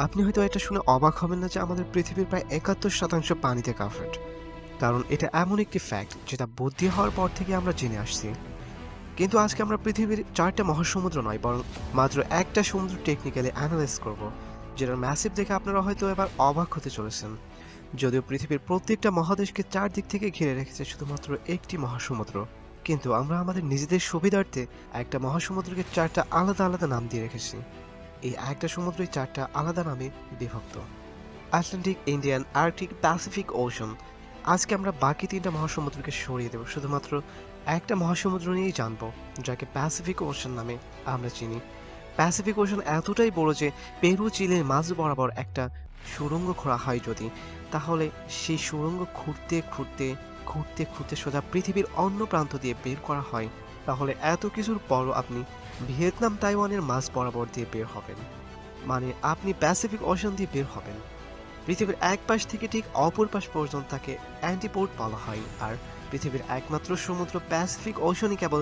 আপনি হয়তো এটা শুনে অবাক হবেন না যে আমাদের পৃথিবীর প্রায় ৭১% পানিতে কাভার্ড। কারণ এটা এমন একটি ফ্যাক্ট যেটা বুদ্ধি হওয়ার পর থেকে আমরা জেনে আসছি। কিন্তু আজকে আমরা পৃথিবীর ৪টা মহাসমুদ্র নয়, বরং মাত্র একটা সমুদ্র টেকনিক্যালি অ্যানালাইজ করব, যেটার ম্যাসিভ দেখে আপনারা হয়তো এবার অবাক হতে চলেছেন। যদিও পৃথিবীর প্রত্যেকটা মহাদেশকে চারদিক থেকে ঘিরে রেখেছে শুধুমাত্র একটি মহাসমুদ্র, কিন্তু আমরা আমাদের নিজেদের সুবিধার্থে একটা মহাসমুদ্রকে চারটা আলাদা আলাদা নাম দিয়ে রেখেছি। এই একটা সমুদ্রই চারটা আলাদা নামে বিভক্ত: Atlantic, Indian, Arctic, Pacific ocean. আজকে আমরা বাকি তিনটা মহাসমুদ্রকে সরিয়ে দেব, শুধুমাত্র একটা মহাসমুদ্র নিয়েই জানবো, যাকে প্যাসিফিক ওশন নামে আমরা চিনি। প্যাসিফিক ওশন এতটাই বড় যে পেরু চিলির মাঝ বরাবর একটা সুড়ঙ্গ খোঁড়া হয় যদি, তাহলে সেই সুড়ঙ্গ খুঁড়তে খুঁড়তে খুঁড়তে খুঁড়তে সোজা পৃথিবীর অন্য প্রান্ত দিয়ে বের করা হয়, তাহলে এত কিছুর পরও আপনি ভিয়েতনাম তাইওয়ানের মাঝ বরাবর দিয়ে বের হবেন। মানে আপনি প্যাসিফিক ওশন দিয়ে বের হবেন। পৃথিবীর এক পাশ থেকে ঠিক অপর পাশ পর্যন্ত তাকে অ্যান্টিপোর্ট বলা হয়, আর পৃথিবীর একমাত্র সমুদ্র প্যাসিফিক ওশনই কেবল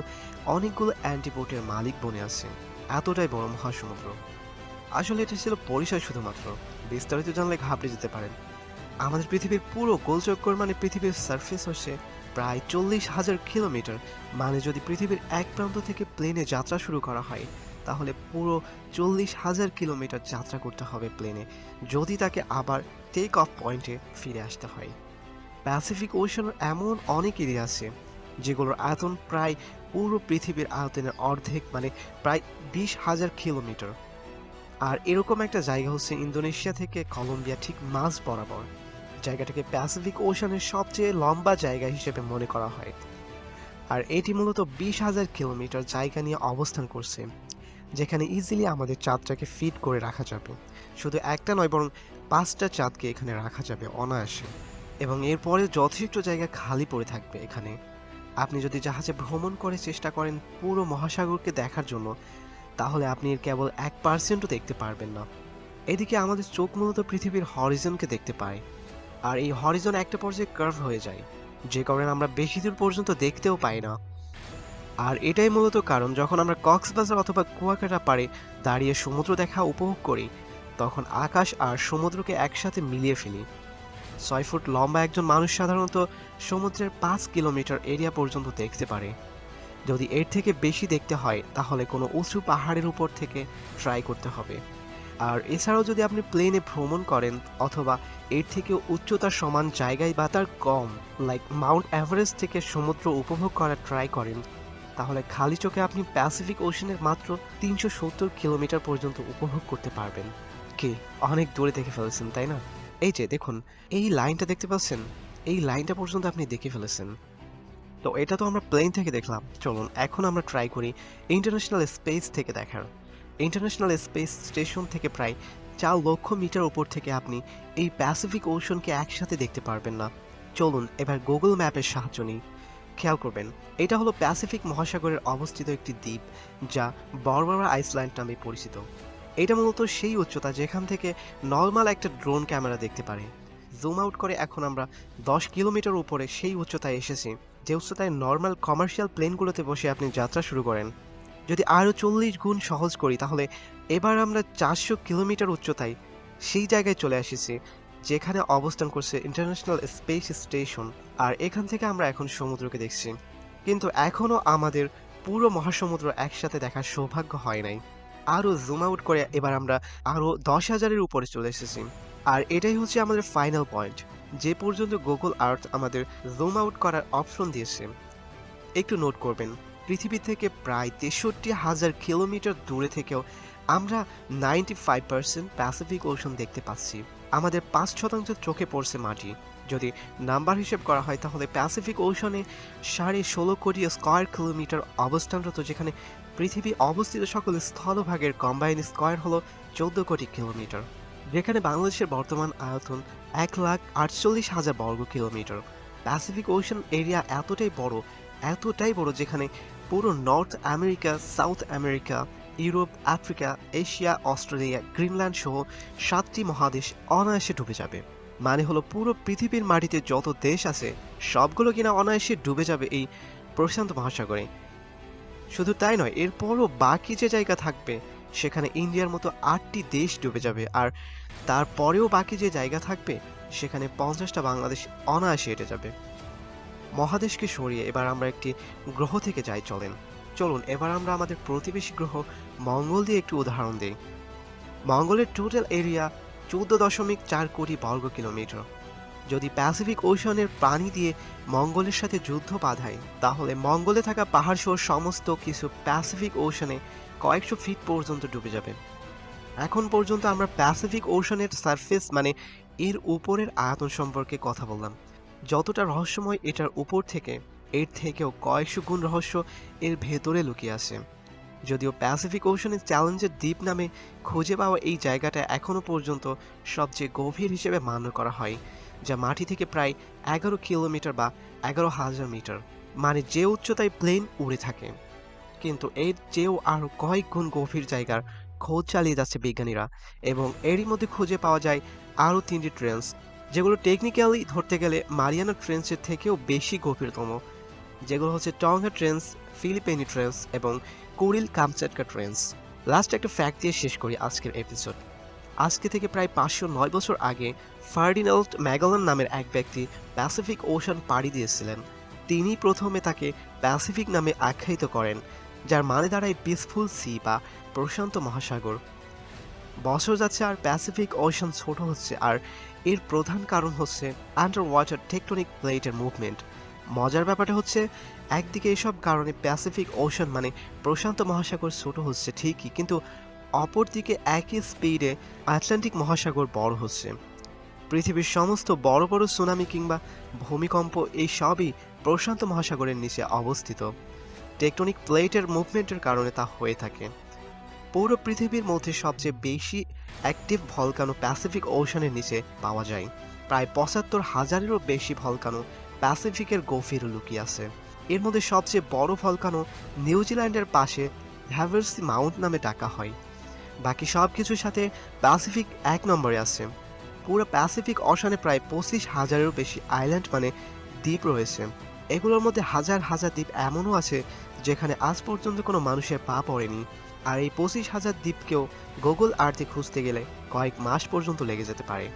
অনেকগুলো অ্যান্টিপোর্টের মালিক বনে আছে। এতটাই বড় মহাসমুদ্র। আসলে এটা ছিল পরিচয় শুধুমাত্র, বিস্তারিত জানলে ঘাবড়ে যেতে পারেন। আমাদের পৃথিবীর পুরো গোলচক্কর মানে পৃথিবীর সারফেস হচ্ছে প্রায় 40,000 কিলোমিটার। মানে যদি পৃথিবীর এক প্রান্ত থেকে প্লেনে যাত্রা শুরু করা হয়, তাহলে পুরো 40,000 কিলোমিটার যাত্রা করতে হবে প্লেনে, যদি তাকে আবার টেক অফ পয়েন্টে ফিরে আসতে হয়। প্যাসিফিক ওশনের এমন অনেক এরিয়া আছে যেগুলোর আয়তন প্রায় পুরো পৃথিবীর আয়তনের অর্ধেক, মানে প্রায় 20,000 কিলোমিটার। আর এরকম একটা জায়গা হচ্ছে ইন্দোনেশিয়া থেকে কলম্বিয়া ঠিক মাঝ বরাবর। জায়গাটাকে প্যাসিফিক ওশানের সবচেয়ে লম্বা জায়গা হিসেবে মনে করা হয়। আর এটি মূলত 20,000 কিলোমিটার জায়গা নিয়ে অবস্থান করছে, যেখানে ইজিলি আমাদের চাঁদটাকে ফিট করে রাখা যাবে। শুধু একটা নয়, বরং 5টা চাঁদকে এখানে রাখা যাবে অনায়াসে। এবং এরপরে যথেষ্ট জায়গা খালি পড়ে থাকবে এখানে। আপনি যদি জাহাজে ভ্রমণ করে চেষ্টা করেন পুরো মহাসাগরকে দেখার জন্য, তাহলে আপনি এর কেবল 1%ও দেখতে পারবেন না। এদিকে আমাদের চোখ মূলত পৃথিবীর হরিজনকে দেখতে পায়, আর এই হরিজন একটা পর্যায়ে কার্ভ হয়ে যায়, যে কারণে আমরা বেশি দূর পর্যন্ত দেখতেও পাই না। আর এটাই মূলত কারণ যখন আমরা কক্সবাজার অথবা কুয়াকাটা পাড়ে দাঁড়িয়ে সমুদ্র দেখা উপভোগ করি, তখন আকাশ আর সমুদ্রকে একসাথে মিলিয়ে ফেলি। 6 ফুট লম্বা একজন মানুষ সাধারণত সমুদ্রের 5 কিলোমিটার এরিয়া পর্যন্ত দেখতে পারে। যদি এর থেকে বেশি দেখতে হয়, তাহলে কোনো উঁচু পাহাড়ের উপর থেকে ট্রাই করতে হবে। আর এছাড়াও যদি আপনি প্লেনে ভ্রমণ করেন অথবা এর থেকেও উচ্চতার সমান জায়গায় বা তার কম, লাইক মাউন্ট এভারেস্ট থেকে সমুদ্র উপভোগ করার ট্রাই করেন, তাহলে খালি চোখে আপনি প্যাসিফিক ওশনের মাত্র 370 কিলোমিটার পর্যন্ত উপভোগ করতে পারবেন। কি অনেক দূরে দেখে ফেলেছেন, তাই না? এই যে দেখুন, এই লাইনটা দেখতে পাচ্ছেন, এই লাইনটা পর্যন্ত আপনি দেখে ফেলেছেন। তো এটা তো আমরা প্লেন থেকে দেখলাম, চলুন এখন আমরা ট্রাই করি ইন্টারন্যাশনাল স্পেস থেকে দেখার। ইন্টারন্যাশনাল স্পেস স্টেশন থেকে প্রায় 4 লক্ষ মিটার উপর থেকে আপনি এই প্যাসিফিক ওশনকে একসাথে দেখতে পারবেন না। চলুন এবার গুগল ম্যাপের সাহায্য নিই। খেয়াল করবেন, এটা হলো প্যাসিফিক মহাসাগরের অবস্থিত একটি দ্বীপ, যা বরবারা আইসল্যান্ড নামে পরিচিত। এটা মূলত সেই উচ্চতা যেখান থেকে নর্মাল একটা ড্রোন ক্যামেরা দেখতে পারে। জুম আউট করে এখন আমরা 10 কিলোমিটার উপরে সেই উচ্চতায় এসেছি, যে উচ্চতায় নর্মাল কমার্শিয়াল প্লেনগুলোতে বসে আপনি যাত্রা শুরু করেন। যদি আরও 40 গুণ সহজ করি, তাহলে এবার আমরা 400 কিলোমিটার উচ্চতায় সেই জায়গায় চলে এসেছি যেখানে অবস্থান করছে ইন্টারন্যাশনাল স্পেস স্টেশন। আর এখান থেকে আমরা এখন সমুদ্রকে দেখছি, কিন্তু এখনও আমাদের পুরো মহাসমুদ্র একসাথে দেখার সৌভাগ্য হয় নাই। আরও জুম আউট করে এবার আমরা আরও 10,000-এর উপরে চলে এসেছি। আর এটাই হচ্ছে আমাদের ফাইনাল পয়েন্ট, যে পর্যন্ত গুগল আর্থ আমাদের জুম আউট করার অপশন দিয়েছে। একটু নোট করবেন, পৃথিবী থেকে প্রায় 63,000 কিলোমিটার দূরে থেকেও আমরা 95% প্যাসিফিক ওশন দেখতে পাচ্ছি। আমাদের 5% চোখে পড়ছে মাটি। যদি নাম্বার হিসেব করা হয়, তাহলে প্যাসিফিক ওশনে 16.5 কোটি স্কয়ার কিলোমিটার অবস্থানরত, যেখানে পৃথিবী অবস্থিত সকল স্থলভাগের কম্বাইন স্কয়ার হলো 14 কোটি কিলোমিটার। যেখানে বাংলাদেশের বর্তমান আয়তন 1,48,000 বর্গ কিলোমিটার। প্যাসিফিক ওশন এরিয়া এতটাই বড় যেখানে পুরো north America, south America, Europe, Africa, Asia, Australia, Greenland সহ 7টি মহাদেশ অনায়াসে ডুবে যাবে। মানে হলো পুরো পৃথিবীর মাটিতে যত দেশ আছে, সবগুলো কিনা অনায়াসে ডুবে যাবে এই প্রশান্ত মহাসাগরে। শুধু তাই নয়, এরপরও বাকি যে জায়গা থাকবে সেখানে ইন্ডিয়ার মতো 8টি দেশ ডুবে যাবে, আর তারপরেও বাকি যে জায়গা থাকবে সেখানে 50টা বাংলাদেশ অনায়াসে হেঁটে যাবে। মহাদেশকে সরিয়ে এবার আমরা একটি গ্রহ থেকে যাই, চলুন এবার আমরা আমাদের প্রতিবেশী গ্রহ মঙ্গল দিয়ে একটু উদাহরণ দিই। মঙ্গলের টোটাল এরিয়া 14.4 কোটি বর্গ কিলোমিটার। যদি প্যাসিফিক ওশানের পানি দিয়ে মঙ্গলের সাথে যুদ্ধ বাঁধায়, তাহলে মঙ্গলে থাকা পাহাড় সহ সমস্ত কিছু প্যাসিফিক ওশানে কয়েকশো ফিট পর্যন্ত ডুবে যাবে। এখন পর্যন্ত আমরা প্যাসিফিক ওশানের সারফেস মানে এর উপরের আয়তন সম্পর্কে কথা বললাম। যতটা রহস্যময় এটার উপর থেকে, এর থেকেও কয়েকশো গুণ রহস্য এর ভেতরে লুকিয়ে আছে। যদিও প্যাসিফিক ওশানের চ্যালেঞ্জের দ্বীপ নামে খুঁজে পাওয়া এই জায়গাটা এখনও পর্যন্ত সবচেয়ে গভীর হিসেবে মান্য করা হয়, যা মাটি থেকে প্রায় 11 কিলোমিটার বা 11,000 মিটার, মানে যে উচ্চতায় প্লেন উড়ে থাকে। কিন্তু এর চেয়েও আরও কয়েক গুণ গভীর জায়গার খোঁজ চালিয়ে যাচ্ছে বিজ্ঞানীরা, এবং এরই মধ্যে খুঁজে পাওয়া যায় আরও 3টি ট্রেন্স, যেগুলো টেকনিক্যালি ধরতে গেলে মারিয়ানা ট্রেন্সের থেকেও বেশি গভীরতম, যেগুলো হচ্ছে টঙ্গা ট্রেন্স, ফিলিপাইনি ট্রেন্স এবং কুরিল কামচাটকা ট্রেন্স। লাস্ট একটা ফ্যাক্ট দিয়ে শেষ করি আজকের এপিসোড। আজকে থেকে প্রায় 509 বছর আগে ফার্ডিনাল্ড ম্যাগালান নামের এক ব্যক্তি প্যাসিফিক ওশান পাড়ি দিয়েছিলেন। তিনি প্রথমে তাকে প্যাসিফিক নামে আখ্যায়িত করেন, যার মানে দাঁড়ায় পিসফুল সি বা প্রশান্ত মহাসাগর। বছর যাচ্ছে আর প্যাসিফিক ওশান ছোট হচ্ছে, আর এর প্রধান কারণ হচ্ছে আন্ডার ওয়াটার টেকটনিক প্লেটের মুভমেন্ট। মজার ব্যাপারটা হচ্ছে, একদিকে এসব কারণে প্যাসিফিক ওশান মানে প্রশান্ত মহাসাগর ছোট হচ্ছে ঠিকই, কিন্তু অপরদিকে একই স্পিডে আটলান্টিক মহাসাগর বড় হচ্ছে। পৃথিবীর সমস্ত বড় বড় সুনামি কিংবা ভূমিকম্প এই সবই প্রশান্ত মহাসাগরের নিচে অবস্থিত। টেকটনিক প্লেটের মুভমেন্টের কারণে তা হয়ে থাকে। পুরো পৃথিবীর মধ্যে সবচেয়ে বেশি অ্যাক্টিভ ভলকানো প্যাসিফিক ওশানের নিচে পাওয়া যায়। প্রায় 75,000-এরও বেশি ভলকানো প্যাসিফিকের গভীরে লুকিয়ে আছে। এর মধ্যে সবচেয়ে বড় ভলকানো নিউজিল্যান্ডের পাশে হ্যাভারসি মাউন্ট নামে ডাকা হয়। বাকি সব কিছুর সাথে প্যাসিফিক 1 নম্বরে আছে। পুরো প্যাসিফিক ওশানে প্রায় 25,000-এরও বেশি আইল্যান্ড মানে দ্বীপ রয়েছে। এগুলোর মধ্যে হাজার হাজার দ্বীপ এমনও আছে যেখানে আজ পর্যন্ত কোনো মানুষের পা পড়েনি, আর এই 25,000 দ্বীপকেও গুগল আর্থে খুঁজতে গেলে কয়েক মাস পর্যন্ত লেগে যেতে পারে।